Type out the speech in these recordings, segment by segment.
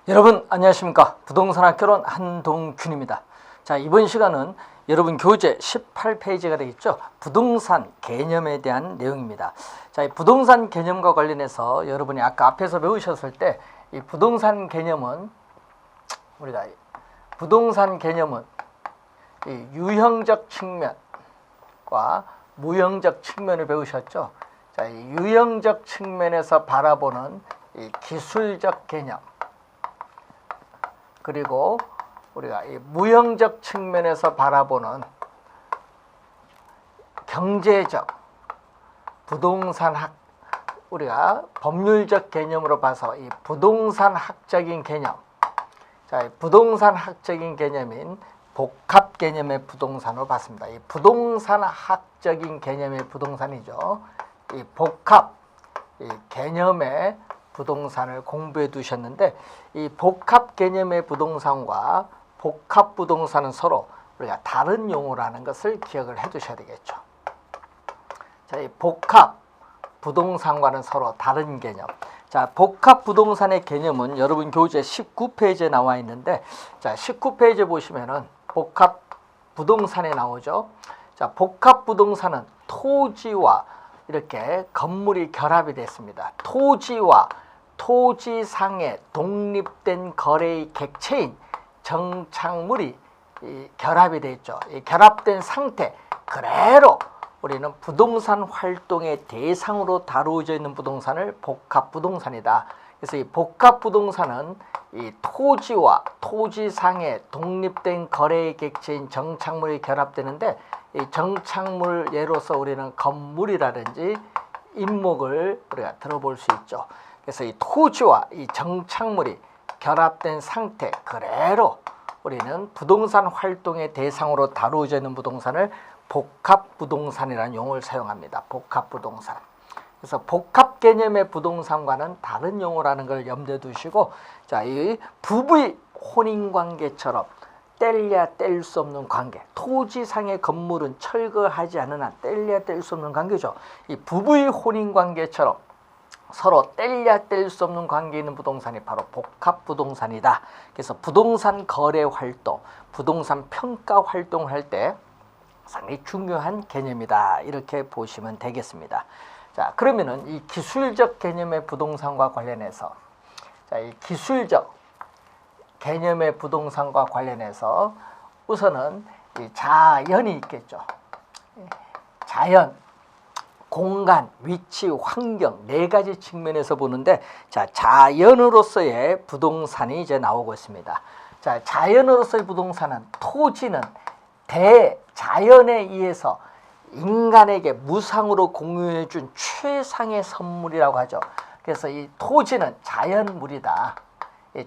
여러분 안녕하십니까. 부동산학개론 한동균입니다. 자, 이번 시간은 여러분 교재 18페이지가 되겠죠. 부동산 개념에 대한 내용입니다. 자, 이 부동산 개념과 관련해서 여러분이 아까 앞에서 배우셨을 때 이 부동산 개념은 우리가 이 유형적 측면과 무형적 측면을 배우셨죠. 자, 이 유형적 측면에서 바라보는 이 기술적 개념, 그리고 우리가 이 무형적 측면에서 바라보는 경제적, 부동산학, 우리가 법률적 개념으로 봐서 이 부동산학적인 개념, 자, 이 부동산학적인 개념인 복합 개념의 부동산으로 봤습니다. 이 부동산학적인 개념의 부동산이죠. 이 복합 이 개념의 부동산을 공부해 두셨는데, 이 복합 개념의 부동산과 복합 부동산은 서로 우리가 다른 용어라는 것을 기억을 해 두셔야 되겠죠. 자, 이 복합 부동산과는 서로 다른 개념. 자, 복합 부동산의 개념은 여러분 교재 19페이지에 나와 있는데, 자, 19페이지 보시면은 복합 부동산에 나오죠. 자, 복합 부동산은 토지와 이렇게 건물이 결합이 됐습니다. 토지와 토지상의 독립된 거래의 객체인 정착물이 결합이 되어 있죠. 이 결합된 상태 그대로 우리는 부동산 활동의 대상으로 다루어져 있는 부동산을 복합 부동산이다. 그래서 이 복합 부동산은 이 토지와 토지상의 독립된 거래의 객체인 정착물이 결합되는데, 이 정착물 예로서 우리는 건물이라든지 임목을 우리가 들어볼 수 있죠. 그래서 이 토지와 이 정착물이 결합된 상태 그대로 우리는 부동산 활동의 대상으로 다루어져 있는 부동산을 복합 부동산이라는 용어를 사용합니다. 복합 부동산. 그래서 복합 개념의 부동산과는 다른 용어라는 걸 염두에 두시고, 자, 이 부부의 혼인 관계처럼 뗄래야 뗄 수 없는 관계, 토지상의 건물은 철거하지 않은 한 뗄래야 뗄 수 없는 관계죠. 이 부부의 혼인 관계처럼 서로 뗄래야 뗄 수 없는 관계에 있는 부동산이 바로 복합 부동산이다. 그래서 부동산 거래 활동, 부동산 평가 활동을 할 때 상당히 중요한 개념이다. 이렇게 보시면 되겠습니다. 자, 그러면은 이 기술적 개념의 부동산과 관련해서, 자, 이 기술적 개념의 부동산과 관련해서 우선은 이 자연이 있겠죠. 자연, 공간, 위치, 환경 네 가지 측면에서 보는데, 자, 자연으로서의 부동산이 이제 나오고 있습니다. 자, 자연으로서의 부동산은 토지는 대자연에 의해서 인간에게 무상으로 공유해 준 최상의 선물이라고 하죠. 그래서 이 토지는 자연물이다.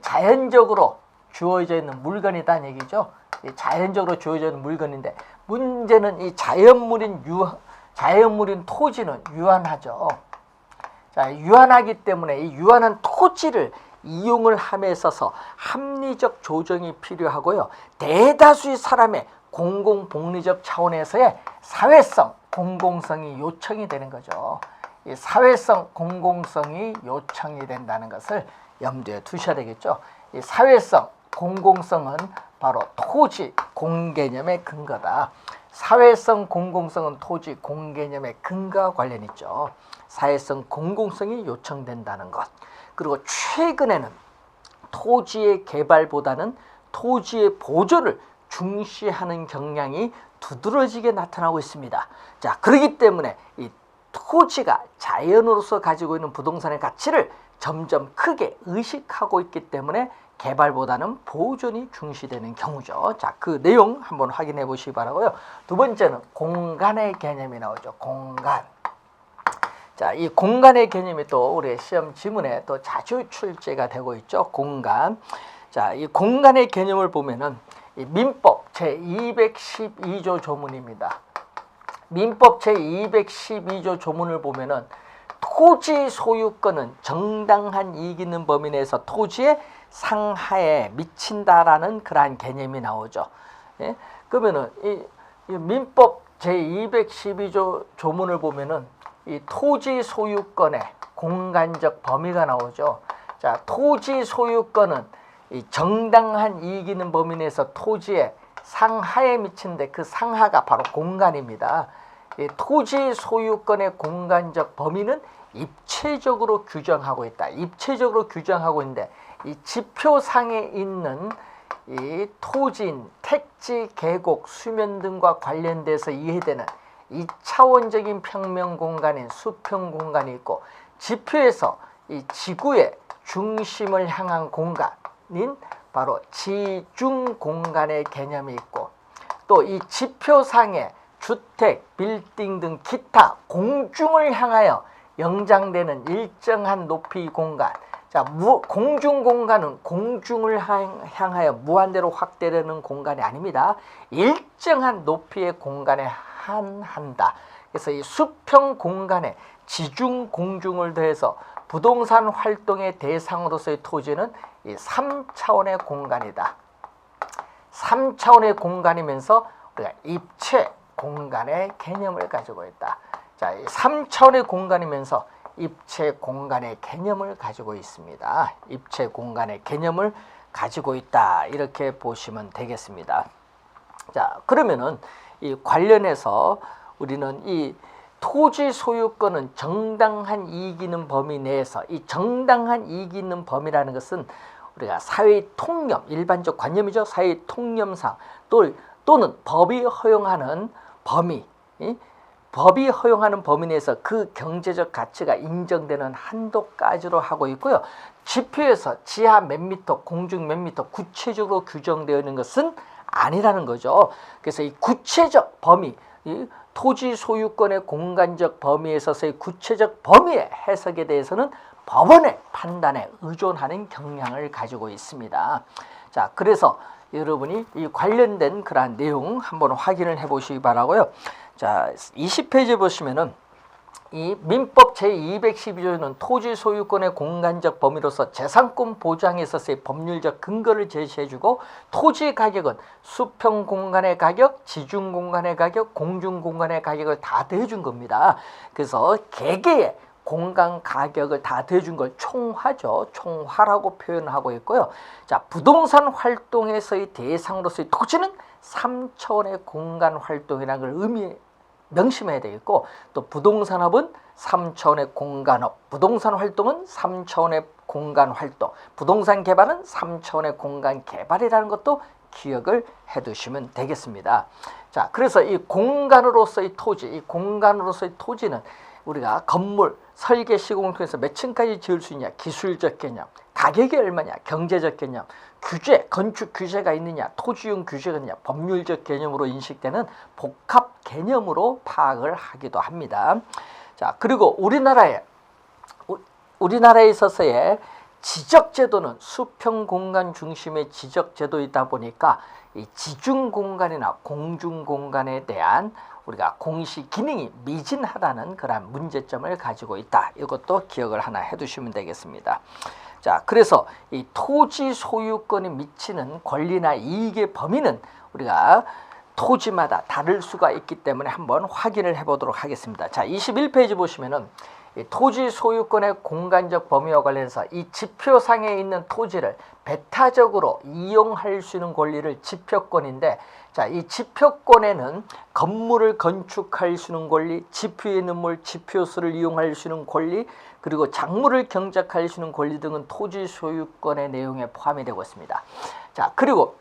자연적으로 주어져 있는 물건이다는 얘기죠. 자연적으로 주어져 있는 물건인데, 문제는 이 자연물인 토지는 유한하죠. 자, 유한하기 때문에 이 유한한 토지를 이용을 함에 있어서 합리적 조정이 필요하고요. 대다수의 사람의 공공복리적 차원에서의 사회성, 공공성이 요청이 되는 거죠. 이 사회성, 공공성이 요청이 된다는 것을 염두에 두셔야 되겠죠. 이 사회성, 공공성은 바로 토지, 공개념의 근거다. 사회성, 공공성은 토지, 공개념의 근거와 관련 있죠. 사회성, 공공성이 요청된다는 것. 그리고 최근에는 토지의 개발보다는 토지의 보존을 중시하는 경향이 두드러지게 나타나고 있습니다. 자, 그렇기 때문에 이 토지가 자연으로서 가지고 있는 부동산의 가치를 점점 크게 의식하고 있기 때문에 개발보다는 보존이 중시되는 경우죠. 자, 그 내용 한번 확인해 보시기 바라고요. 두 번째는 공간의 개념이 나오죠. 공간. 자, 이 공간의 개념이 또 우리 시험 지문에 또 자주 출제가 되고 있죠. 공간. 자, 이 공간의 개념을 보면은 이 민법 제212조 조문입니다. 민법 제212조 조문을 보면은 토지 소유권은 정당한 이익 있는 범위 내에서 토지의 상하에 미친다라는 그러한 개념이 나오죠. 예? 그러면은 이 민법 제212조 조문을 보면은 이 토지 소유권의 공간적 범위가 나오죠. 자, 토지 소유권은 이 정당한 이익 있는 범위 내에서 토지의 상하에 미치는데 그 상하가 바로 공간입니다. 이 토지 소유권의 공간적 범위는 입체적으로 규정하고 있다. 입체적으로 규정하고 있는데 이 지표상에 있는 이 토지인 택지, 계곡, 수면 등과 관련돼서 이해되는 2차원적인 평면 공간인 수평 공간이 있고 지표에서 이 지구의 중심을 향한 공간인 바로 지중 공간의 개념이 있고 또 이 지표상의 주택, 빌딩 등 기타 공중을 향하여 연장되는 일정한 높이 공간. 자, 공중 공간은 공중을 향하여 무한대로 확대되는 공간이 아닙니다. 일정한 높이의 공간에 한한다. 그래서 이 수평 공간에 지중, 공중을 더해서 부동산 활동의 대상으로서의 토지는 이 3차원의 공간이다. 3차원의 공간이면서 우리가 입체 공간의 개념을 가지고 있다. 자, 이 3차원의 공간이면서 입체 공간의 개념을 가지고 있습니다. 입체 공간의 개념을 가지고 있다. 이렇게 보시면 되겠습니다. 자, 그러면은 이 관련해서 우리는 이 토지 소유권은 정당한 이익 있는 범위 내에서 이 정당한 이익 있는 범위라는 것은 우리가 사회의 통념, 일반적 관념이죠. 사회의 통념상 또는 법이 허용하는 범위, 법이 허용하는 범위 내에서 그 경제적 가치가 인정되는 한도까지로 하고 있고요. 지표에서 지하 몇 미터, 공중 몇 미터 구체적으로 규정되어 있는 것은 아니라는 거죠. 그래서 이 구체적 범위, 이 토지 소유권의 공간적 범위에 있어서의 구체적 범위의 해석에 대해서는 법원의 판단에 의존하는 경향을 가지고 있습니다. 자, 그래서 여러분이 이 관련된 그러한 내용 한번 확인을 해 보시기 바라고요. 자, 20페이지 보시면은 이 민법 제212조는 토지 소유권의 공간적 범위로서 재산권 보장에 있어서의 법률적 근거를 제시해주고 토지 가격은 수평 공간의 가격, 지중 공간의 가격, 공중 공간의 가격을 다 더해준 겁니다. 그래서 개개의 공간 가격을 다 더해준 걸 총화죠. 총화라고 표현하고 있고요. 자, 부동산 활동에서의 대상으로서의 토지는 3차원의 공간 활동이라는 걸 명심해야 되겠고 또 부동산업은 3차원의 공간업, 부동산 활동은 3차원의 공간 활동, 부동산 개발은 3차원의 공간 개발이라는 것도 기억을 해두시면 되겠습니다. 자, 그래서 이 공간으로서의 토지, 이 공간으로서의 토지는 우리가 건물, 설계 시공을 통해서 몇 층까지 지을 수 있냐, 기술적 개념, 가격이 얼마냐, 경제적 개념, 규제, 건축 규제가 있느냐, 토지용 규제가 있느냐, 법률적 개념으로 인식되는 복합 개념으로 파악을 하기도 합니다. 자, 그리고 우리나라에 있어서의 지적제도는 수평 공간 중심의 지적제도이다 보니까 이 지중 공간이나 공중 공간에 대한 우리가 공시 기능이 미진하다는 그런 문제점을 가지고 있다. 이것도 기억을 하나 해두시면 되겠습니다. 자, 그래서 이 토지 소유권이 미치는 권리나 이익의 범위는 우리가 토지마다 다를 수가 있기 때문에 한번 확인을 해보도록 하겠습니다. 자, 21페이지 보시면은 이 토지 소유권의 공간적 범위와 관련해서 이 지표상에 있는 토지를 배타적으로 이용할 수 있는 권리를 지표권인데, 자, 이 지표권에는 건물을 건축할 수 있는 권리, 지표에 있는 물, 지표수를 이용할 수 있는 권리, 그리고 작물을 경작할 수 있는 권리 등은 토지 소유권의 내용에 포함이 되고 있습니다. 자, 그리고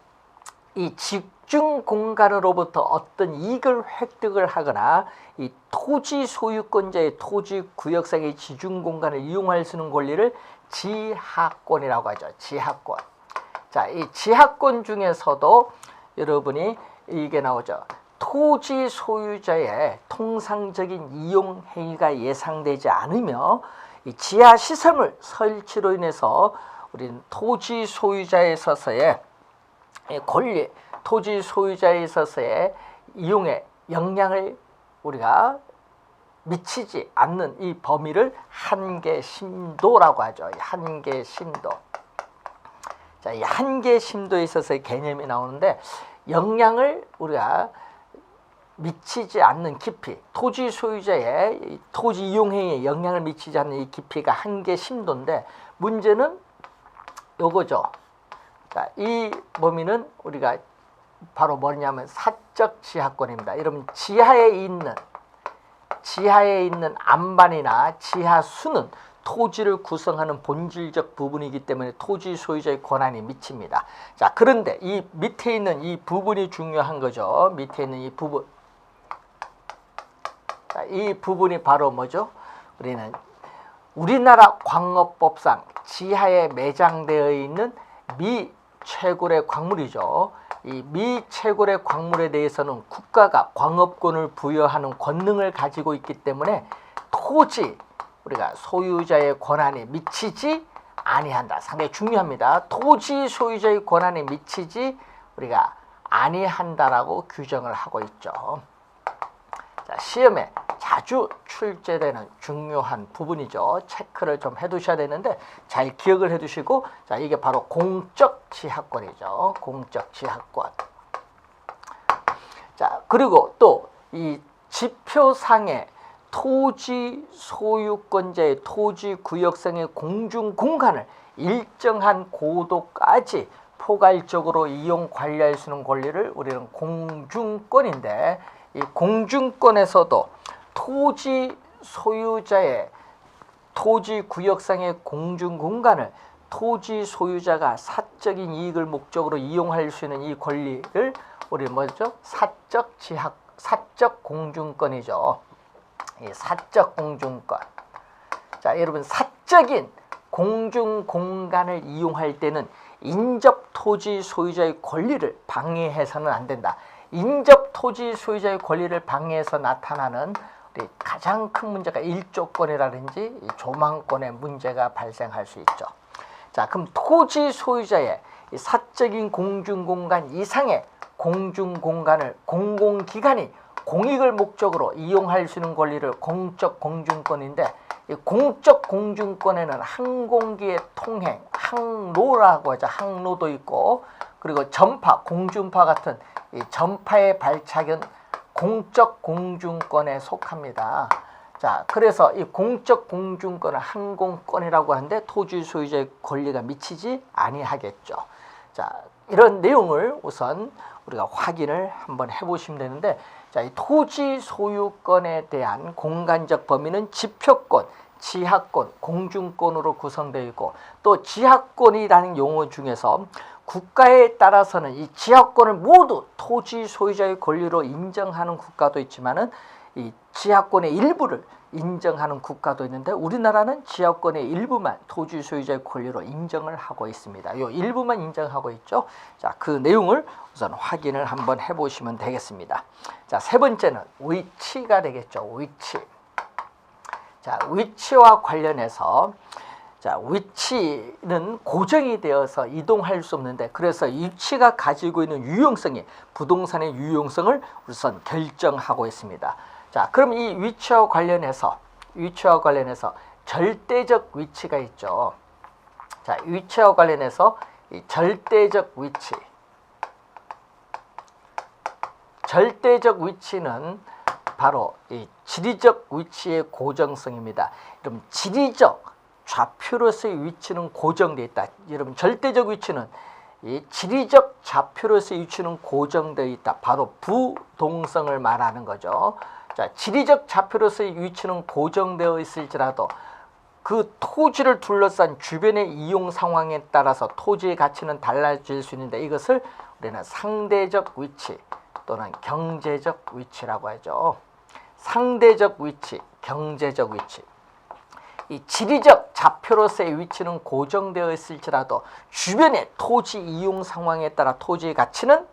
이 집중 공간으로부터 어떤 이익을 획득을 하거나 이 토지 소유권자의 토지 구역상의 지중 공간을 이용할 수 있는 권리를 지하권이라고 하죠. 지하권. 자, 이 지하권 중에서도 여러분이 이게 나오죠. 토지 소유자의 통상적인 이용 행위가 예상되지 않으며 이 지하 시설물 설치로 인해서 우리는 토지 소유자에 있어서의 권리, 토지 소유자에 있어서의 이용에 영향을 우리가 미치지 않는 이 범위를 한계심도라고 하죠. 한계심도. 자, 이 한계심도에 있어서의 개념이 나오는데 영향을 우리가 미치지 않는 깊이, 토지 소유자의 토지 이용행위에 영향을 미치지 않는 이 깊이가 한계심도인데 문제는 요거죠. 자, 이 범위는 우리가 바로 뭐냐면 사적 지하권입니다. 여러분 지하에 있는 안반이나 지하수는 토지를 구성하는 본질적 부분이기 때문에 토지 소유자의 권한이 미칩니다. 자, 그런데 이 밑에 있는 이 부분이 중요한 거죠. 밑에 있는 이 부분. 자, 이 부분이 바로 뭐죠? 우리는 우리나라 광업법상 지하에 매장되어 있는 미채굴의 광물이죠. 이 미채굴의 광물에 대해서는 국가가 광업권을 부여하는 권능을 가지고 있기 때문에 토지 우리가 소유자의 권한이 미치지 아니한다. 상당히 중요합니다. 토지 소유자의 권한이 미치지 우리가 아니한다라고 규정을 하고 있죠. 자, 시험에 자주 출제되는 중요한 부분이죠. 체크를 좀 해두셔야 되는데 잘 기억을 해두시고, 자, 이게 바로 공적 지하권이죠. 공적 지하권. 자, 그리고 또 이 지표상의 토지 소유권자의 토지 구역상의 공중 공간을 일정한 고도까지 포괄적으로 이용 관리할 수 있는 권리를 우리는 공중권인데, 이 공중권에서도 토지 소유자의 토지 구역상의 공중 공간을 토지 소유자가 사적인 이익을 목적으로 이용할 수 있는 이 권리를 우리 뭐죠? 사적 공중권이죠. 이 사적 공중권. 자, 여러분 사적인 공중 공간을 이용할 때는 인접 토지 소유자의 권리를 방해해서는 안 된다. 인접 토지 소유자의 권리를 방해해서 나타나는 우리 가장 큰 문제가 일조권이라든지 조망권의 문제가 발생할 수 있죠. 자, 그럼 토지 소유자의 사적인 공중공간 이상의 공중공간을 공공기관이 공익을 목적으로 이용할 수 있는 권리를 공적 공중권인데, 이 공적 공중권에는 항공기의 통행, 항로라고 하죠. 항로도 있고, 그리고 전파, 공중파 같은 이 전파의 발착은 공적 공중권에 속합니다. 자, 그래서 이 공적 공중권을 항공권이라고 하는데 토지 소유자의 권리가 미치지 아니하겠죠. 자, 이런 내용을 우선 우리가 확인을 한번 해보시면 되는데, 자, 이 토지 소유권에 대한 공간적 범위는 지표권, 지하권, 공중권으로 구성되어 있고, 또 지하권이라는 용어 중에서 국가에 따라서는 이 지하권을 모두 토지 소유자의 권리로 인정하는 국가도 있지만은 이 지하권의 일부를 인정하는 국가도 있는데, 우리나라는 지하권의 일부만 토지 소유자의 권리로 인정을 하고 있습니다. 요 일부만 인정하고 있죠. 자, 그 내용을 우선 확인을 한번 해보시면 되겠습니다. 자, 세 번째는 위치가 되겠죠. 위치. 자, 위치와 관련해서, 자, 위치는 고정이 되어서 이동할 수 없는데, 그래서 위치가 가지고 있는 유용성이 부동산의 유용성을 우선 결정하고 있습니다. 자, 그럼 이 위치와 관련해서 절대적 위치가 있죠. 자, 위치와 관련해서 이 절대적 위치는 바로 이 지리적 위치의 고정성입니다. 여러분, 지리적 좌표로서의 위치는 고정되어 있다. 여러분, 절대적 위치는 이 지리적 좌표로서의 위치는 고정되어 있다. 바로 부동성을 말하는 거죠. 자, 지리적 좌표로서의 위치는 고정되어 있을지라도 그 토지를 둘러싼 주변의 이용 상황에 따라서 토지의 가치는 달라질 수 있는데, 이것을 우리는 상대적 위치 또는 경제적 위치라고 하죠. 상대적 위치, 경제적 위치. 이 지리적 좌표로서의 위치는 고정되어 있을지라도 주변의 토지 이용 상황에 따라 토지의 가치는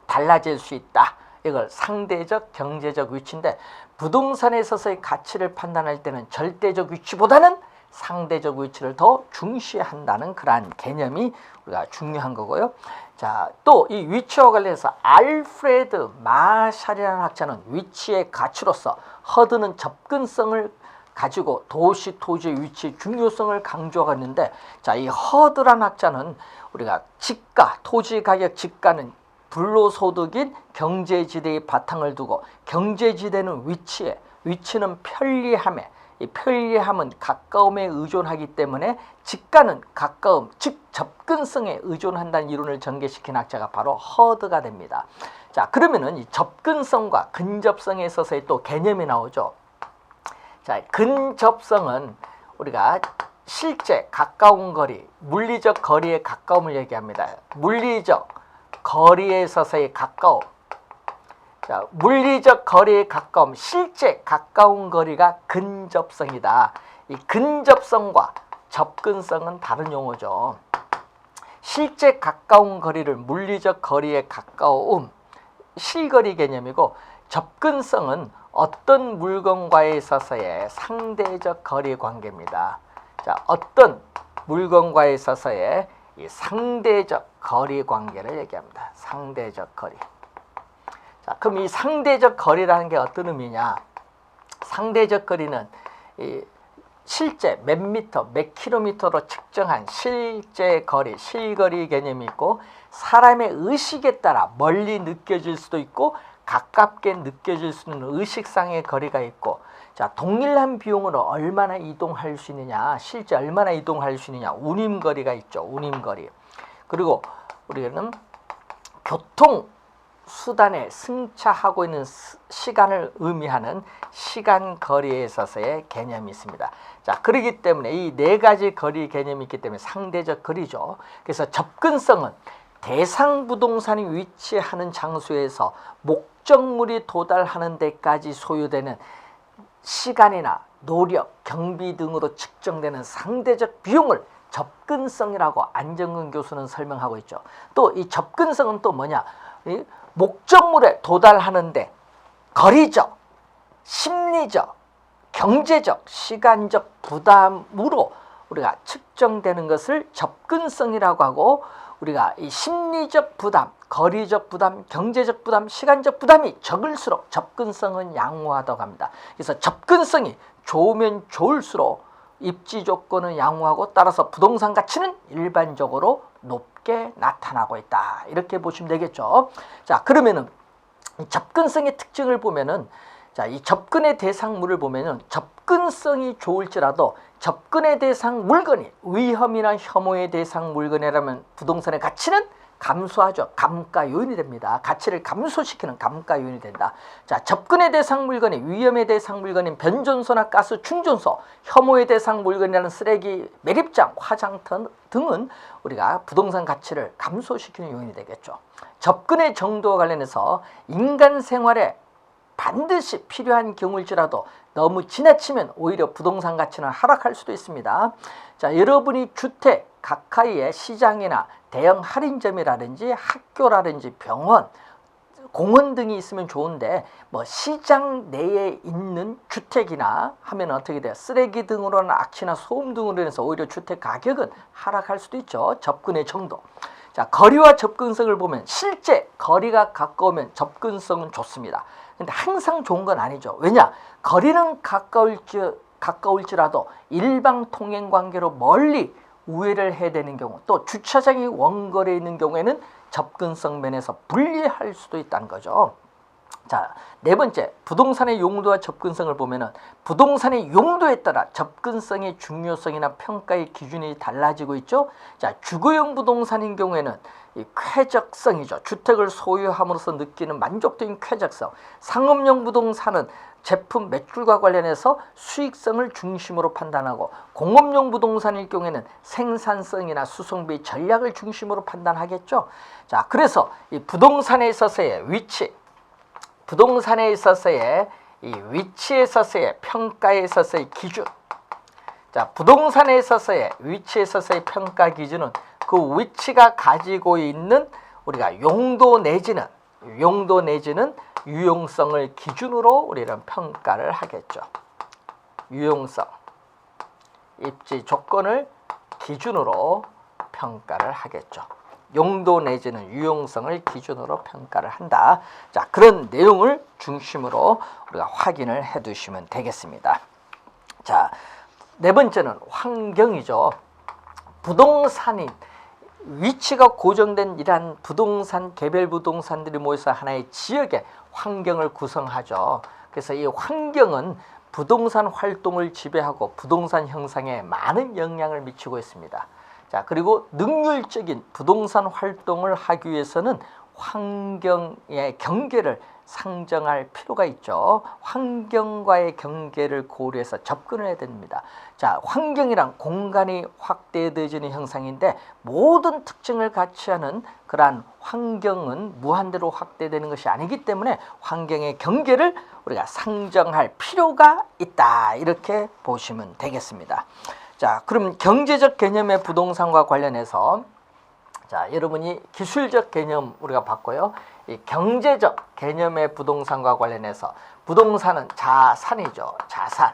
달라질 수 있다. 이걸 상대적, 경제적 위치인데, 부동산에 있어서의 가치를 판단할 때는 절대적 위치보다는 상대적 위치를 더 중시한다는 그러한 개념이 우리가 중요한 거고요. 자, 또 이 위치와 관련해서 알프레드 마샬이라는 학자는 위치의 가치로서 허드는 접근성을 가지고 도시 토지의 위치의 중요성을 강조하고 있는데, 자, 이 허드라는 학자는 우리가 지가, 토지 가격 지가는 불로소득인 경제지대의 바탕을 두고, 경제지대는 위치는 편리함에, 이 편리함은 가까움에 의존하기 때문에 지가는 가까움, 즉 접근성에 의존한다는 이론을 전개시킨 학자가 바로 허드가 됩니다. 자, 그러면은 이 접근성과 근접성에 있어서의 또 개념이 나오죠. 자, 근접성은 우리가 실제 가까운 거리, 물리적 거리의 가까움을 얘기합니다. 물리적 거리에 있어서의 가까움. 자, 물리적 거리의 가까움, 실제 가까운 거리가 근접성이다. 이 근접성과 접근성은 다른 용어죠. 실제 가까운 거리를 물리적 거리의 가까움, 실거리 개념이고, 접근성은 어떤 물건과에 있어서의 상대적 거리 관계입니다. 자, 어떤 물건과에 있어서의 이 상대적 거리 관계를 얘기합니다. 상대적 거리. 자, 그럼 이 상대적 거리라는 게 어떤 의미냐? 상대적 거리는 이 실제 몇 미터, 몇 킬로미터로 측정한 실제 거리, 실거리 개념이 있고, 사람의 의식에 따라 멀리 느껴질 수도 있고 가깝게 느껴질 수 있는 의식상의 거리가 있고, 자, 동일한 비용으로 얼마나 이동할 수 있느냐, 실제 얼마나 이동할 수 있느냐, 운임거리가 있죠. 운임거리. 그리고 우리는 교통수단에 승차하고 있는 시간을 의미하는 시간거리에 있어서의 개념이 있습니다. 자, 그렇기 때문에 이 네 가지 거리 개념이 있기 때문에 상대적 거리죠. 그래서 접근성은 대상 부동산이 위치하는 장소에서 목적물이 도달하는 데까지 소요되는 시간이나 노력, 경비 등으로 측정되는 상대적 비용을 접근성이라고 안정근 교수는 설명하고 있죠. 또 이 접근성은 또 뭐냐? 이 목적물에 도달하는데 거리적, 심리적, 경제적, 시간적 부담으로 우리가 측정되는 것을 접근성이라고 하고, 우리가 이 심리적 부담, 거리적 부담, 경제적 부담, 시간적 부담이 적을수록 접근성은 양호하다고 합니다. 그래서 접근성이 좋으면 좋을수록 입지 조건은 양호하고, 따라서 부동산 가치는 일반적으로 높게 나타나고 있다. 이렇게 보시면 되겠죠. 자, 그러면은 접근성의 특징을 보면은, 자, 이 접근의 대상물을 보면은 접근성이 좋을지라도 접근의 대상 물건이 위험이나 혐오의 대상 물건이라면 부동산의 가치는 감소하죠. 감가 요인이 됩니다. 가치를 감소시키는 감가 요인이 된다. 자, 접근의 대상 물건이 위험의 대상 물건인 변전소나 가스 충전소, 혐오의 대상 물건이라는 쓰레기 매립장, 화장터 등은 우리가 부동산 가치를 감소시키는 요인이 되겠죠. 접근의 정도와 관련해서 인간 생활에 반드시 필요한 경우일지라도 너무 지나치면 오히려 부동산 가치는 하락할 수도 있습니다. 자, 여러분이 주택 가까이에 시장이나 대형 할인점이라든지 학교라든지 병원, 공원 등이 있으면 좋은데, 뭐 시장 내에 있는 주택이나 하면 어떻게 돼요? 쓰레기 등으로는 악취나 소음 등으로 인해서 오히려 주택 가격은 하락할 수도 있죠. 접근의 정도. 자, 거리와 접근성을 보면 실제 거리가 가까우면 접근성은 좋습니다. 근데 항상 좋은 건 아니죠. 왜냐? 거리는 가까울지라도 일방 통행 관계로 멀리 우회를 해야 되는 경우, 또 주차장이 원거리에 있는 경우에는 접근성 면에서 불리할 수도 있다는 거죠. 자, 네 번째, 부동산의 용도와 접근성을 보면은 부동산의 용도에 따라 접근성의 중요성이나 평가의 기준이 달라지고 있죠. 자, 주거용 부동산인 경우에는 이 쾌적성이죠. 주택을 소유함으로써 느끼는 만족적인 쾌적성. 상업용 부동산은 제품 매출과 관련해서 수익성을 중심으로 판단하고, 공업용 부동산일 경우에는 생산성이나 수송비 전략을 중심으로 판단하겠죠. 자, 그래서 이 부동산에 있어서의 위치, 부동산에 있어서의 이 위치에 있어서의 평가에 있어서의 기준. 자, 부동산에 있어서의 위치에 있어서의 평가 기준은 그 위치가 가지고 있는 우리가 용도 내지는 유용성을 기준으로 우리는 평가를 하겠죠. 유용성, 입지 조건을 기준으로 평가를 하겠죠. 용도 내지는 유용성을 기준으로 평가를 한다. 자, 그런 내용을 중심으로 우리가 확인을 해 두시면 되겠습니다. 자, 네 번째는 환경이죠. 부동산이 위치가 고정된 이러한 부동산, 개별 부동산들이 모여서 하나의 지역의 환경을 구성하죠. 그래서 이 환경은 부동산 활동을 지배하고 부동산 형성에 많은 영향을 미치고 있습니다. 자, 그리고 능률적인 부동산 활동을 하기 위해서는 환경의 경계를 상정할 필요가 있죠. 환경과의 경계를 고려해서 접근을 해야 됩니다. 자, 환경이란 공간이 확대되어지는 형상인데 모든 특징을 같이 하는 그러한 환경은 무한대로 확대되는 것이 아니기 때문에 환경의 경계를 우리가 상정할 필요가 있다. 이렇게 보시면 되겠습니다. 자, 그럼 경제적 개념의 부동산과 관련해서 자, 여러분이 기술적 개념 우리가 봤고요. 이 경제적 개념의 부동산과 관련해서 부동산은 자산이죠. 자산.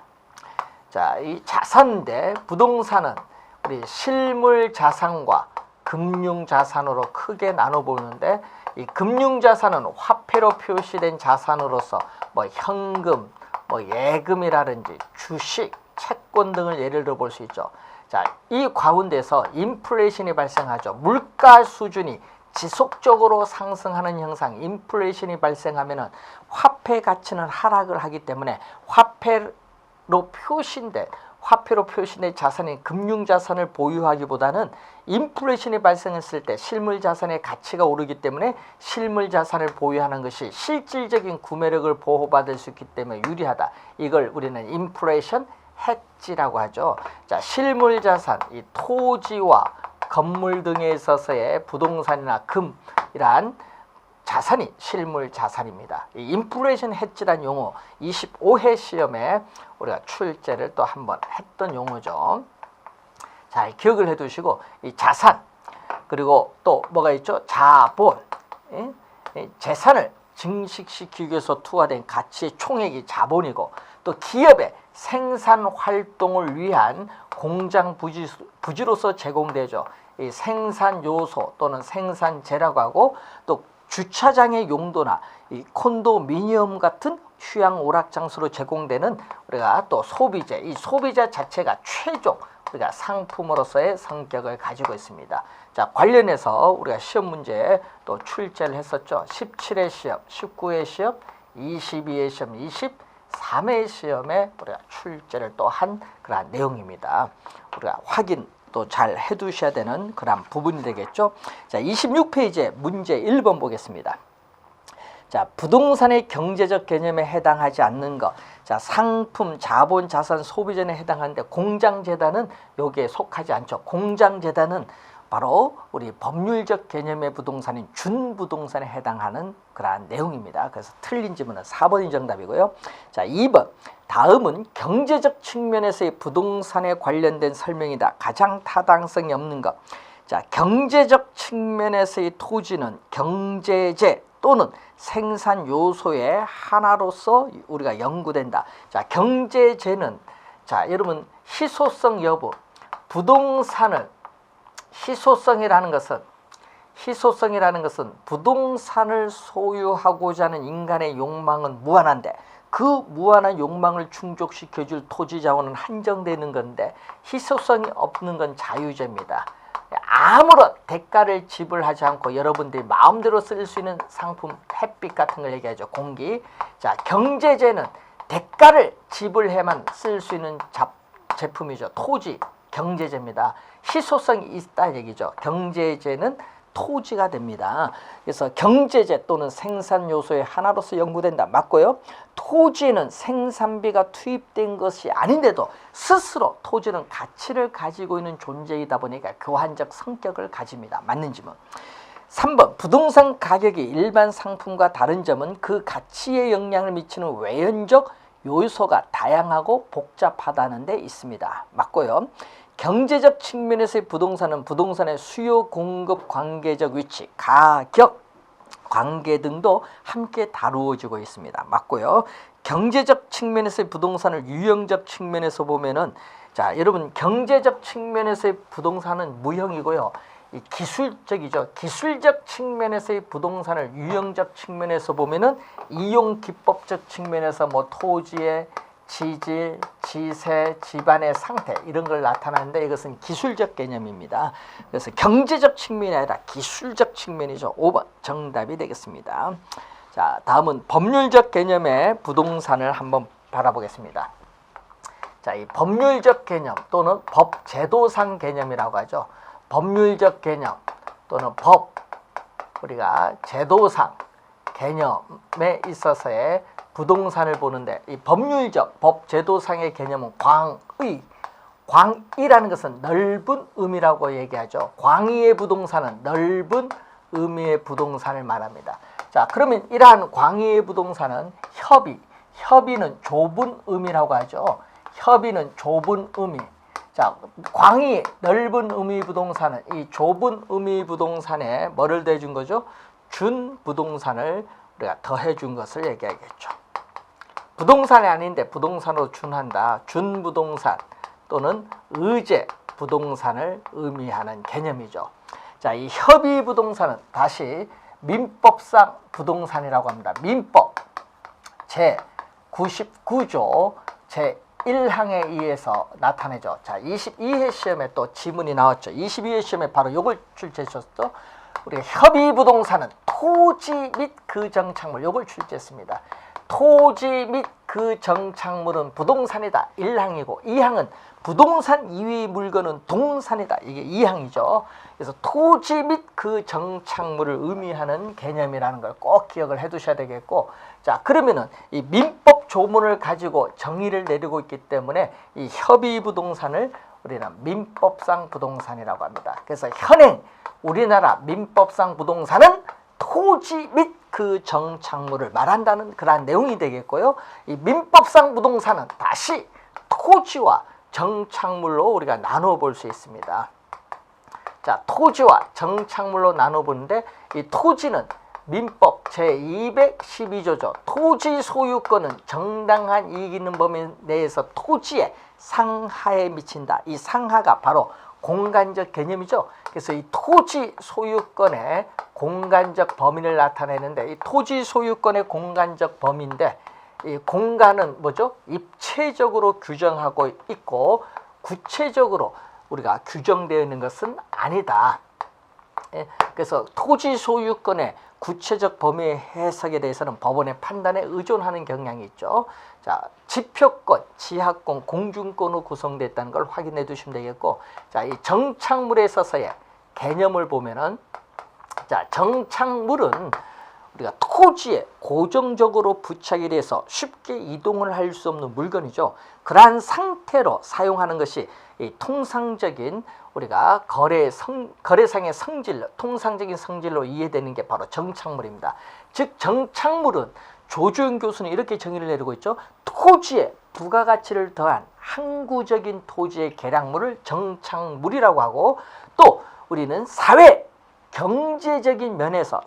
자, 이 자산인데 부동산은 우리 실물 자산과 금융 자산으로 크게 나눠 보는데 이 금융 자산은 화폐로 표시된 자산으로서 뭐 현금, 뭐 예금이라든지 주식, 채권 등을 예를 들어 볼 수 있죠. 자, 이 가운데서 인플레이션이 발생하죠. 물가 수준이 지속적으로 상승하는 형상, 인플레이션이 발생하면은 화폐 가치는 하락을 하기 때문에 화폐로 표시된 자산인 금융자산을 보유하기보다는 인플레이션이 발생했을 때 실물자산의 가치가 오르기 때문에 실물자산을 보유하는 것이 실질적인 구매력을 보호받을 수 있기 때문에 유리하다. 이걸 우리는 인플레이션 해지라고 하죠. 자, 실물자산, 이 토지와 건물 등에 있어서의 부동산이나 금이란 자산이 실물 자산입니다. 이 인플레이션 해지란 용어 25회 시험에 우리가 출제를 또 한번 했던 용어죠. 자, 기억을 해두시고 이 자산 그리고 또 뭐가 있죠? 자본, 재산을 증식시키기 위해서 투하된 가치의 총액이 자본이고 또 기업의 생산 활동을 위한 공장 부지로서 제공되죠. 이 생산 요소 또는 생산재라고 하고 또 주차장의 용도나 이 콘도미니엄 같은 휴양 오락 장소로 제공되는 우리가 또 소비재, 이 소비재 자체가 최종 우리가 상품으로서의 성격을 가지고 있습니다. 자, 관련해서 우리가 시험 문제 또 출제를 했었죠. 17회 시험, 19회 시험, 22회 시험, 23회 시험에 우리가 출제를 또 한 그런 내용입니다. 우리가 확인 또 잘 해두셔야 되는 그런 부분이 되겠죠. 자, 26페이지에 문제 1번 보겠습니다. 자, 부동산의 경제적 개념에 해당하지 않는 것. 자, 상품, 자본, 자산, 소비재에 해당하는데 공장재단은 여기에 속하지 않죠. 공장재단은 바로 우리 법률적 개념의 부동산인 준부동산에 해당하는 그러한 내용입니다. 그래서 틀린 질문은 4번이 정답이고요. 자, 2번. 다음은 경제적 측면에서의 부동산에 관련된 설명이다. 가장 타당성이 없는 것. 자, 경제적 측면에서의 토지는 경제재 또는 생산 요소의 하나로서 우리가 연구된다. 자, 경제재는 자, 여러분 희소성 여부. 부동산을 희소성이라는 것은 부동산을 소유하고자 하는 인간의 욕망은 무한한데 그 무한한 욕망을 충족시켜줄 토지 자원은 한정되는 건데 희소성이 없는 건 자유재입니다. 아무런 대가를 지불하지 않고 여러분들이 마음대로 쓸 수 있는 상품, 햇빛 같은 걸 얘기하죠. 공기. 자, 경제재는 대가를 지불해만 쓸 수 있는 제품이죠. 토지, 경제재입니다. 희소성이 있다 얘기죠. 경제재는 토지가 됩니다. 그래서 경제재 또는 생산 요소의 하나로서 연구된다. 맞고요. 토지는 생산비가 투입된 것이 아닌데도 스스로 토지는 가치를 가지고 있는 존재이다 보니까 교환적 성격을 가집니다. 맞는 질문. 3번. 부동산 가격이 일반 상품과 다른 점은 그 가치에 영향을 미치는 외연적 요소가 다양하고 복잡하다는 데 있습니다. 맞고요. 경제적 측면에서의 부동산은 부동산의 수요 공급 관계적 위치, 가격 관계 등도 함께 다루어지고 있습니다. 맞고요. 경제적 측면에서의 부동산을 유형적 측면에서 보면은 자, 여러분 경제적 측면에서의 부동산은 무형이고요. 이 기술적이죠. 기술적 측면에서의 부동산을 유형적 측면에서 보면은 이용 기법적 측면에서 뭐 토지의 지질, 지세, 집안의 상태 이런 걸 나타나는데 이것은 기술적 개념입니다. 그래서 경제적 측면이 아니라 기술적 측면이죠. 5번 정답이 되겠습니다. 자, 다음은 법률적 개념의 부동산을 한번 바라보겠습니다. 자, 이 법률적 개념 또는 법제도상 개념이라고 하죠. 법률적 개념 또는 법, 우리가 제도상 개념에 있어서의 부동산을 보는데, 이 법률적 법 제도상의 개념은 광의, 광의라는 것은 넓은 의미라고 얘기하죠. 광의의 부동산은 넓은 의미의 부동산을 말합니다. 자, 그러면 이러한 광의의 부동산은 협의는 좁은 의미라고 하죠. 협의는 좁은 의미. 자, 광의 넓은 의미 부동산은 이 좁은 의미 부동산에 뭐를 더해준 거죠? 준 부동산을 우리가 더해준 것을 얘기하겠죠. 부동산이 아닌데 부동산으로 준한다. 준 부동산 또는 의제 부동산을 의미하는 개념이죠. 자, 이 협의 부동산은 다시 민법상 부동산이라고 합니다. 민법 제99조 제1항에 의해서 나타내죠. 자, 22회 시험에 또 지문이 나왔죠. 22회 시험에 바로 이걸 출제했었죠. 우리가 협의 부동산은 토지 및 그 정착물, 이걸 출제했습니다. 토지 및 그 정착물은 부동산이다. 1항이고 2항은 부동산 이외의 물건은 동산이다. 이게 2항이죠. 그래서 토지 및 그 정착물을 의미하는 개념이라는 걸 꼭 기억을 해 두셔야 되겠고, 자, 그러면은 이 민법 조문을 가지고 정의를 내리고 있기 때문에 이 협의 부동산을 우리는 민법상 부동산이라고 합니다. 그래서 현행 우리나라 민법상 부동산은 토지 및 그 정착물을 말한다는 그러한 내용이 되겠고요. 이 민법상 부동산은 다시 토지와 정착물로 우리가 나누어 볼 수 있습니다. 자, 토지와 정착물로 나누어 보는데, 이 토지는 민법 제212조죠. 토지 소유권은 정당한 이익 있는 범위 내에서 토지의 상하에 미친다. 이 상하가 바로 공간적 개념이죠. 그래서 이 토지 소유권의 공간적 범위를 나타내는데, 이 토지 소유권의 공간적 범위인데, 이 공간은 뭐죠? 입체적으로 규정하고 있고 구체적으로 우리가 규정되어 있는 것은 아니다. 그래서 토지 소유권의 구체적 범위의 해석에 대해서는 법원의 판단에 의존하는 경향이 있죠. 자, 지표권, 지하권, 공중권으로 구성됐다는 걸 확인해 두시면 되겠고, 자, 이 정착물에 있어서의 개념을 보면은, 자, 정착물은 우리가 토지에 고정적으로 부착이 돼서 쉽게 이동을 할 수 없는 물건이죠. 그러한 상태로 사용하는 것이 이 통상적인 우리가 거래상의 성질, 통상적인 성질로 이해되는 게 바로 정착물입니다. 즉, 정착물은 조주영 교수는 이렇게 정의를 내리고 있죠. 토지에 부가가치를 더한 항구적인 토지의 계량물을 정착물이라고 하고, 또 우리는 사회 경제적인 면에서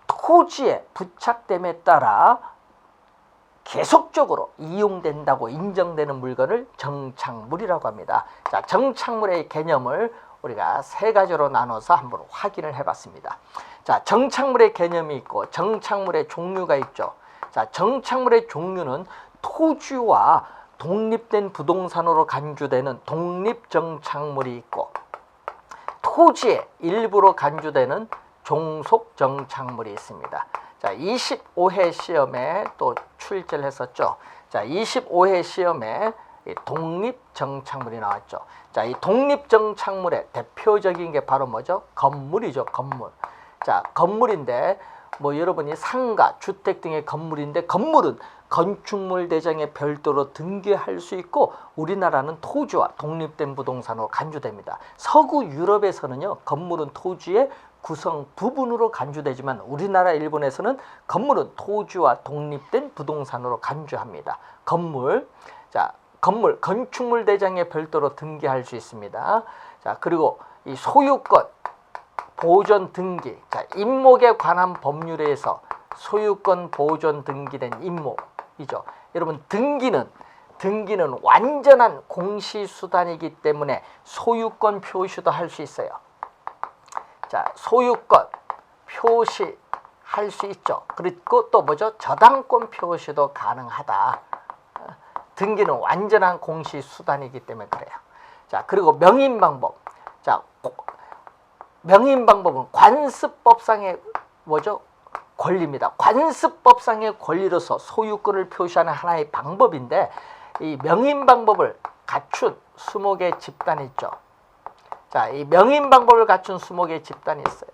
토지에 부착됨에 따라 계속적으로 이용된다고 인정되는 물건을 정착물이라고 합니다. 자, 정착물의 개념을 우리가 세 가지로 나눠서 한번 확인을 해봤습니다. 자, 정착물의 개념이 있고 정착물의 종류가 있죠. 자, 정착물의 종류는 토지와 독립된 부동산으로 간주되는 독립정착물이 있고, 토지의 일부로 간주되는 종속정착물이 있습니다. 자, 25회 시험에 또 출제를 했었죠. 자, 25회 시험에 독립정착물이 나왔죠. 자, 이 독립정착물의 대표적인 게 바로 뭐죠? 건물이죠, 건물. 자, 건물인데, 뭐 여러분이 상가, 주택 등의 건물인데, 건물은 건축물 대장에 별도로 등기할 수 있고, 우리나라는 토지와 독립된 부동산으로 간주됩니다. 서구 유럽에서는요, 건물은 토지의 구성 부분으로 간주되지만 우리나라 일본에서는 건물은 토지와 독립된 부동산으로 간주합니다. 건물, 자, 건물 건축물 대장에 별도로 등기할 수 있습니다. 자, 그리고 이 소유권 보존 등기, 자, 임목에 관한 법률에서 소유권 보존 등기된 임목이죠. 여러분, 등기는 완전한 공시수단이기 때문에 소유권 표시도 할 수 있어요. 자, 소유권 표시할 수 있죠. 그리고 또 뭐죠? 저당권 표시도 가능하다. 등기는 완전한 공시수단이기 때문에 그래요. 자, 그리고 명인방법. 자, 명인방법은 관습법상의 뭐죠? 권리입니다. 관습법상의 권리로서 소유권을 표시하는 하나의 방법인데, 이 명인방법을 갖춘 20개 집단이 있죠. 자, 이 명인 방법을 갖춘 수목의 집단이 있어요.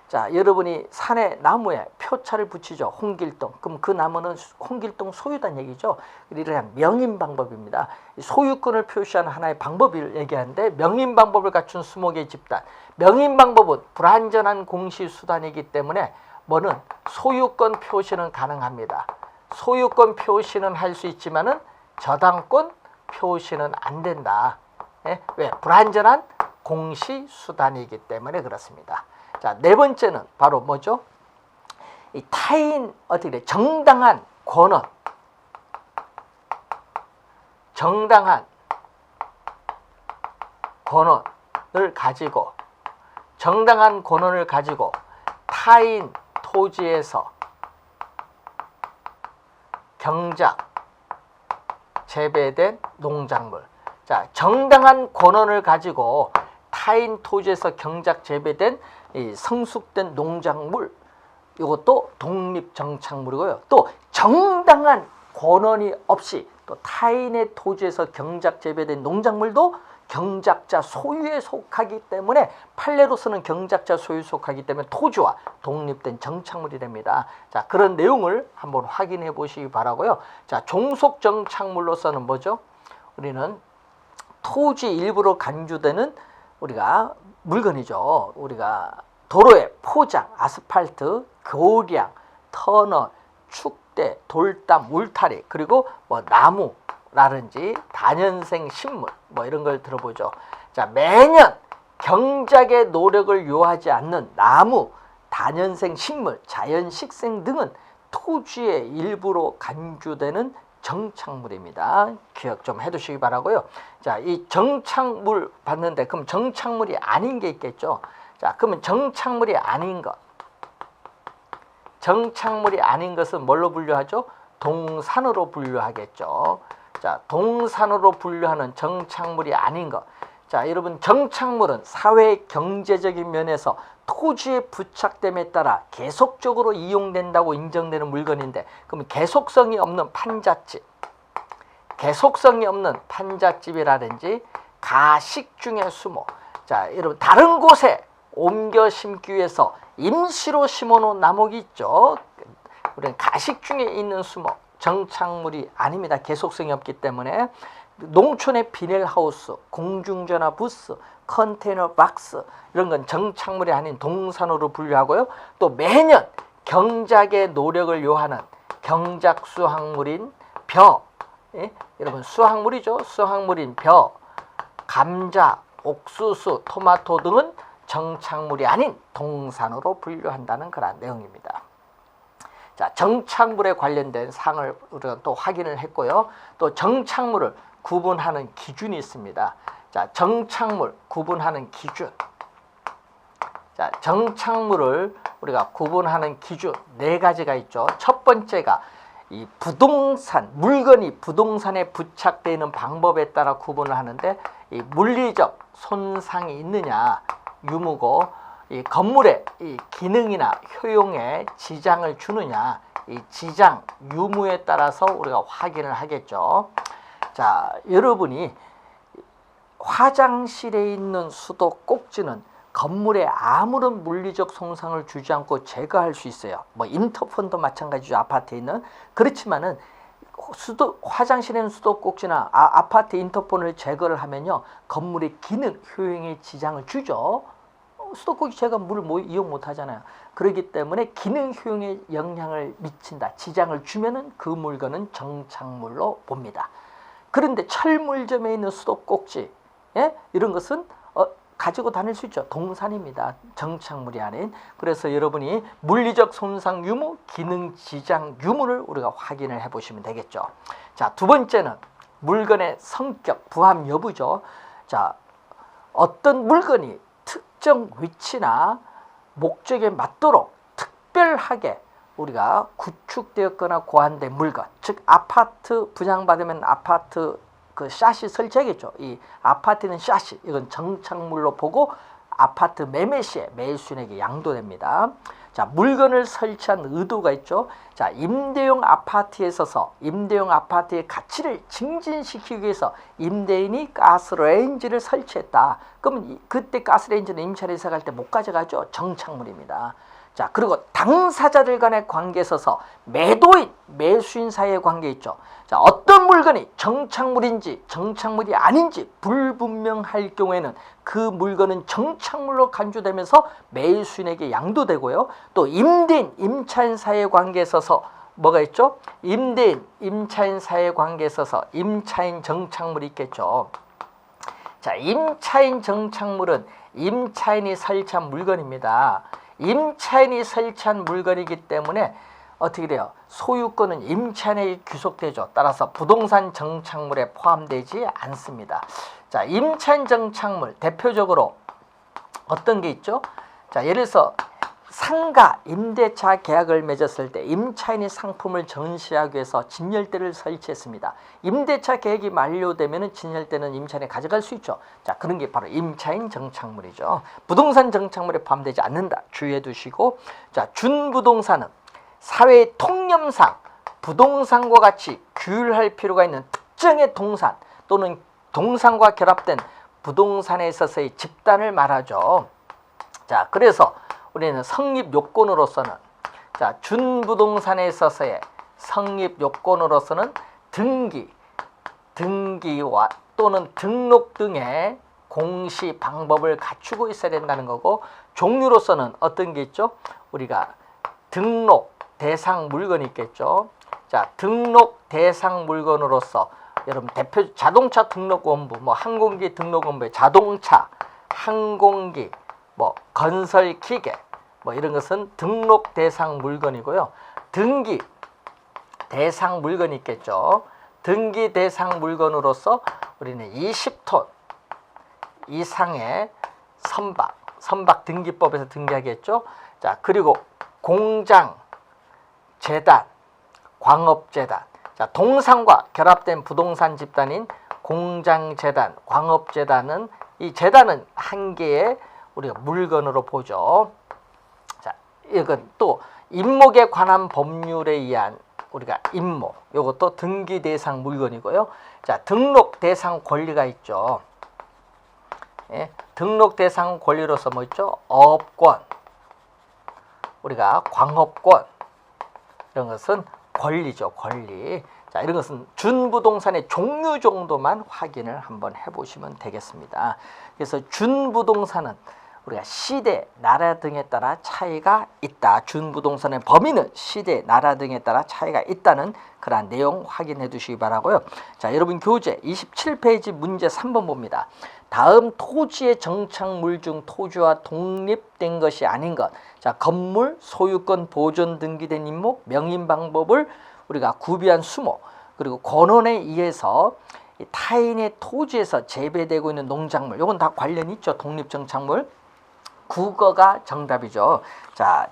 자, 여러분이 산에 나무에 표차를 붙이죠. 홍길동. 그럼 그 나무는 홍길동 소유단 얘기죠. 이러한 명인 방법입니다. 소유권을 표시하는 하나의 방법을 얘기하는데 명인 방법을 갖춘 수목의 집단. 명인 방법은 불완전한 공시 수단이기 때문에 뭐는 소유권 표시는 가능합니다. 소유권 표시는 할 수 있지만은 저당권 표시는 안 된다. 예? 왜? 불완전한 공시 수단이기 때문에 그렇습니다. 자, 네 번째는 바로 뭐죠? 이 타인 어떻게 돼? 정당한 권한. 정당한 권한을 가지고 정당한 권한을 가지고 타인 토지에서 경작 재배된 농작물. 자, 정당한 권한을 가지고 타인 토지에서 경작 재배된 이 성숙된 농작물, 이것도 독립정착물이고요. 또 정당한 권한이 없이 또 타인의 토지에서 경작 재배된 농작물도 경작자 소유에 속하기 때문에 판례로서는 경작자 소유에 속하기 때문에 토지와 독립된 정착물이 됩니다. 자, 그런 내용을 한번 확인해 보시기 바라고요. 자, 종속정착물로서는 뭐죠? 우리는 토지 일부로 간주되는 우리가 물건이죠. 우리가 도로의 포장, 아스팔트, 교량, 터널, 축대, 돌담, 울타리, 그리고 뭐 나무라든지 다년생 식물 뭐 이런 걸 들어보죠. 자, 매년 경작의 노력을 요하지 않는 나무, 다년생 식물, 자연식생 등은 토지의 일부로 간주되는 정착물입니다. 기억 좀 해두시기 바라고요. 자, 이 정착물 봤는데 그럼 정착물이 아닌 게 있겠죠. 자, 그러면 정착물이 아닌 것. 정착물이 아닌 것은 뭘로 분류하죠? 동산으로 분류하겠죠. 자, 동산으로 분류하는 정착물이 아닌 것. 자, 여러분 정착물은 사회 경제적인 면에서 토지의 부착됨에 따라 계속적으로 이용된다고 인정되는 물건인데 그러면 계속성이 없는 판잣집, 계속성이 없는 판잣집이라든지 가식중의 수목. 자, 여러분 다른 곳에 옮겨 심기 위해서 임시로 심어놓은 나무가 있죠. 우리는 가식중에 있는 수목, 정착물이 아닙니다. 계속성이 없기 때문에. 농촌의 비닐하우스, 공중전화 부스, 컨테이너 박스 이런 건 정착물이 아닌 동산으로 분류하고요. 또 매년 경작의 노력을 요하는 경작 수확물인 벼, 예? 여러분 수확물이죠. 수확물인 벼, 감자, 옥수수, 토마토 등은 정착물이 아닌 동산으로 분류한다는 그런 내용입니다. 자, 정착물에 관련된 사항을 우리가 또 확인을 했고요. 또 정착물을 구분하는 기준이 있습니다. 자, 정착물 구분하는 기준. 자, 정착물을 우리가 구분하는 기준 네 가지가 있죠. 첫 번째가 이 부동산, 물건이 부동산에 부착되어 있는 방법에 따라 구분을 하는데 이 물리적 손상이 있느냐 유무고 이 건물의 이 기능이나 효용에 지장을 주느냐 이 지장 유무에 따라서 우리가 확인을 하겠죠. 자, 여러분이 화장실에 있는 수도꼭지는 건물에 아무런 물리적 손상을 주지 않고 제거할 수 있어요. 뭐 인터폰도 마찬가지죠. 아파트에 있는. 그렇지만은 화장실에 있는 수도꼭지나 아파트 인터폰을 제거를 하면요 건물의 기능 효용에 지장을 주죠. 수도꼭지 제가 물을 이용 못 하잖아요. 그렇기 때문에 기능 효용에 영향을 미친다, 지장을 주면은 그 물건은 정착물로 봅니다. 그런데 철물점에 있는 수도꼭지, 예? 이런 것은 가지고 다닐 수 있죠. 동산입니다. 정착물이 아닌. 그래서 여러분이 물리적 손상 유무, 기능 지장 유무를 우리가 확인을 해보시면 되겠죠. 자, 두 번째는 물건의 성격, 부합 여부죠. 자, 어떤 물건이 특정 위치나 목적에 맞도록 특별하게 우리가 구축되었거나 고안된 물건, 즉 아파트 분양받으면 아파트 그 샷이 설치하겠죠. 이 아파트는 샷이 이건 정착물로 보고 아파트 매매 시에 매수인에게 양도됩니다. 자, 물건을 설치한 의도가 있죠. 자, 임대용 아파트에 있어서 임대용 아파트의 가치를 증진시키기 위해서 임대인이 가스레인지를 설치했다. 그럼 그때 가스레인지는 임차인에서 갈 때 못 가져가죠. 정착물입니다. 자, 그리고 당사자들 간의 관계에 있어서 매도인, 매수인 사이의 관계 있죠. 자, 어떤 물건이 정착물인지 정착물이 아닌지 불분명할 경우에는 그 물건은 정착물로 간주되면서 매수인에게 양도되고요. 또 임대인, 임차인 사이의 관계에 있어서 뭐가 있죠? 임대인, 임차인 사이의 관계에 있어서 임차인 정착물이 있겠죠. 자, 임차인 정착물은 임차인이 설치한 물건입니다. 임차인이 설치한 물건이기 때문에 어떻게 돼요? 소유권은 임차인에게 귀속되죠. 따라서 부동산 정착물에 포함되지 않습니다. 자, 임차인 정착물 대표적으로 어떤 게 있죠? 자, 예를 들어서 상가 임대차 계약을 맺었을 때 임차인이 상품을 전시하기 위해서 진열대를 설치했습니다. 임대차 계약이 만료되면 진열대는 임차인이 가져갈 수 있죠. 자, 그런 게 바로 임차인 정착물이죠. 부동산 정착물에 포함되지 않는다. 주의해 두시고, 자, 준부동산은 사회의 통념상 부동산과 같이 규율할 필요가 있는 특정의 동산 또는 동산과 결합된 부동산에 있어서의 집단을 말하죠. 자, 그래서 우리는 성립 요건으로서는, 자, 준부동산에 있어서의 성립 요건으로서는 등기와 또는 등록 등의 공시 방법을 갖추고 있어야 된다는 거고, 종류로서는 어떤 게 있죠? 우리가 등록 대상 물건이 있겠죠. 자, 등록 대상 물건으로서 여러분 대표 자동차 등록 원부, 뭐 항공기 등록 원부에 자동차, 항공기, 뭐 건설 기계, 뭐 이런 것은 등록 대상 물건이고요. 등기 대상 물건이 있겠죠. 등기 대상 물건으로서 우리는 20톤 이상의 선박 등기법에서 등기하겠죠. 자, 그리고 공장, 재단, 광업재단. 자, 동산과 결합된 부동산 집단인 공장재단, 광업재단은 이 재단은 한 개의 우리가 물건으로 보죠. 자, 이건 또 임목에 관한 법률에 의한 우리가 임목, 이것도 등기 대상 물건이고요. 자, 등록 대상 권리가 있죠. 예, 등록 대상 권리로서 뭐 있죠? 업권, 우리가 광업권, 이런 것은 권리죠, 권리. 자, 이런 것은 준부동산의 종류 정도만 확인을 한번 해보시면 되겠습니다. 그래서 준부동산은 우리가 시대, 나라 등에 따라 차이가 있다. 준부동산의 범위는 시대, 나라 등에 따라 차이가 있다는 그러한 내용 확인해 두시기 바라고요. 자, 여러분 교재 27페이지 문제 3번 봅니다. 다음 토지의 정착물 중 토지와 독립된 것이 아닌 것. 자, 건물, 소유권, 보존 등기된 임목, 명인 방법을 우리가 구비한 수목, 그리고 권원에 의해서 타인의 토지에서 재배되고 있는 농작물, 이건 다 관련 있죠. 독립정착물. 국어가 정답이죠. 자,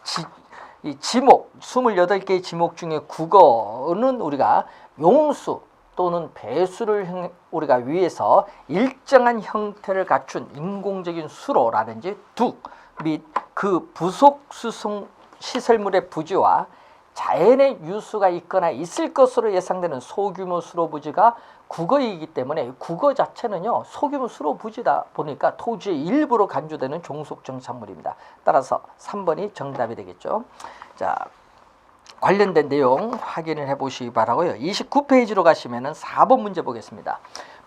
이 지목, 28개의 지목 중에 국어는 우리가 용수 또는 배수를 우리가 위해서 일정한 형태를 갖춘 인공적인 수로라든지 둑 및 그 부속 수송 시설물의 부지와 자연의 유수가 있거나 있을 것으로 예상되는 소규모 수로 부지가 국어이기 때문에 국어 자체는요, 소규모 수로 부지다 보니까 토지의 일부로 간주되는 종속 정착물입니다. 따라서 3번이 정답이 되겠죠. 자, 관련된 내용 확인을 해보시기 바라고요. 29페이지로 가시면은 4번 문제 보겠습니다.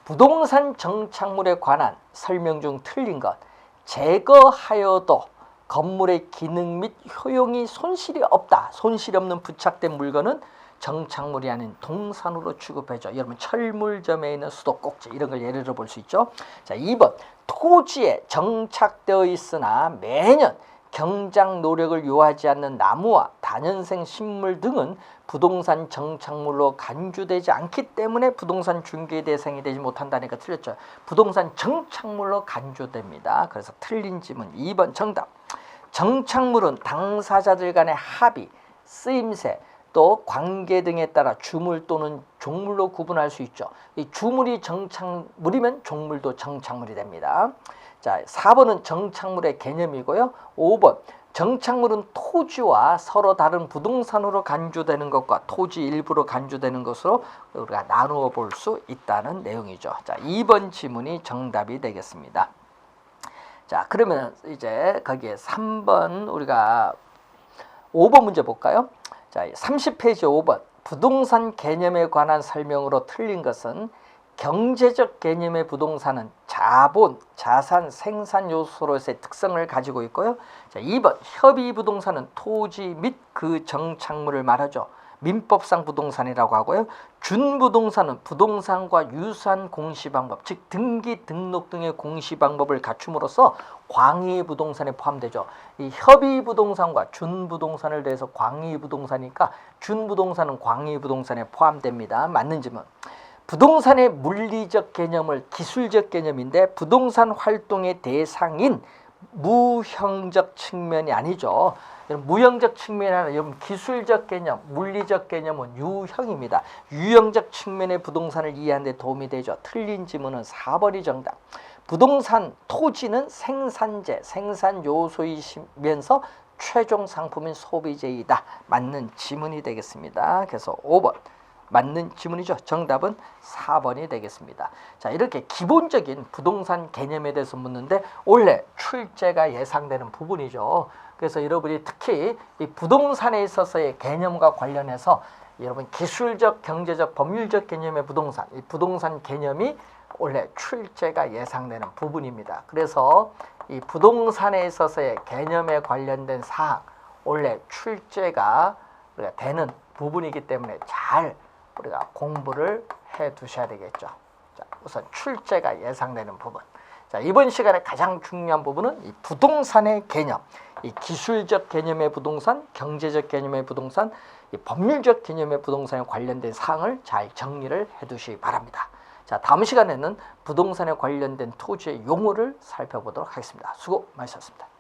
부동산 정착물에 관한 설명 중 틀린 것. 제거하여도 건물의 기능 및 효용이 손실이 없다. 손실이 없는 부착된 물건은 정착물이 아닌 동산으로 취급해줘. 여러분 철물점에 있는 수도꼭지 이런 걸 예를 들어 볼 수 있죠. 자, 2번 토지에 정착되어 있으나 매년 경작 노력을 요하지 않는 나무와 다년생 식물 등은 부동산 정착물로 간주되지 않기 때문에 부동산 중개 대상이 되지 못한다니까 틀렸죠. 부동산 정착물로 간주됩니다. 그래서 틀린 지문 2번 정답. 정착물은 당사자들 간의 합의, 쓰임새, 또 관계 등에 따라 주물 또는 종물로 구분할 수 있죠. 이 주물이 정착물이면 종물도 정착물이 됩니다. 자, 4번은 정착물의 개념이고요. 5번 정착물은 토지와 서로 다른 부동산으로 간주되는 것과 토지 일부로 간주되는 것으로 우리가 나누어 볼 수 있다는 내용이죠. 자, 2번 지문이 정답이 되겠습니다. 자, 그러면 이제 거기에 3번 우리가 5번 문제 볼까요? 자, 30페이지 5번 부동산 개념에 관한 설명으로 틀린 것은 경제적 개념의 부동산은 자본, 자산, 생산 요소로서의 특성을 가지고 있고요. 자, 2번 협의 부동산은 토지 및 그 정착물을 말하죠. 민법상 부동산이라고 하고요. 준부동산은 부동산과 유사한 공시방법, 즉 등기, 등록 등의 공시방법을 갖춤으로써 광의부동산에 포함되죠. 이 협의부동산과 준부동산을 대해서 광의부동산이니까 준부동산은 광의부동산에 포함됩니다. 맞는 질문. 부동산의 물리적 개념을 기술적 개념인데 부동산 활동의 대상인 무형적 측면이 아니죠. 무형적 측면이 아니라 여러분 기술적 개념, 물리적 개념은 유형입니다. 유형적 측면의 부동산을 이해하는 데 도움이 되죠. 틀린 지문은 4번이 정답. 부동산, 토지는 생산재, 생산 요소이면서 최종 상품인 소비재이다. 맞는 지문이 되겠습니다. 그래서 5번. 맞는 지문이죠. 정답은 4번이 되겠습니다. 자, 이렇게 기본적인 부동산 개념에 대해서 묻는데 원래 출제가 예상되는 부분이죠. 그래서 여러분이 특히 이 부동산에 있어서의 개념과 관련해서 여러분 기술적, 경제적, 법률적 개념의 부동산, 이 부동산 개념이 원래 출제가 예상되는 부분입니다. 그래서 이 부동산에 있어서의 개념에 관련된 사항, 원래 출제가 되는 부분이기 때문에 잘 우리가 공부를 해 두셔야 되겠죠. 자, 우선 출제가 예상되는 부분. 자, 이번 시간에 가장 중요한 부분은 이 부동산의 개념, 이 기술적 개념의 부동산, 경제적 개념의 부동산, 이 법률적 개념의 부동산에 관련된 사항을 잘 정리를 해 두시기 바랍니다. 자, 다음 시간에는 부동산에 관련된 토지의 용어를 살펴보도록 하겠습니다. 수고 많으셨습니다.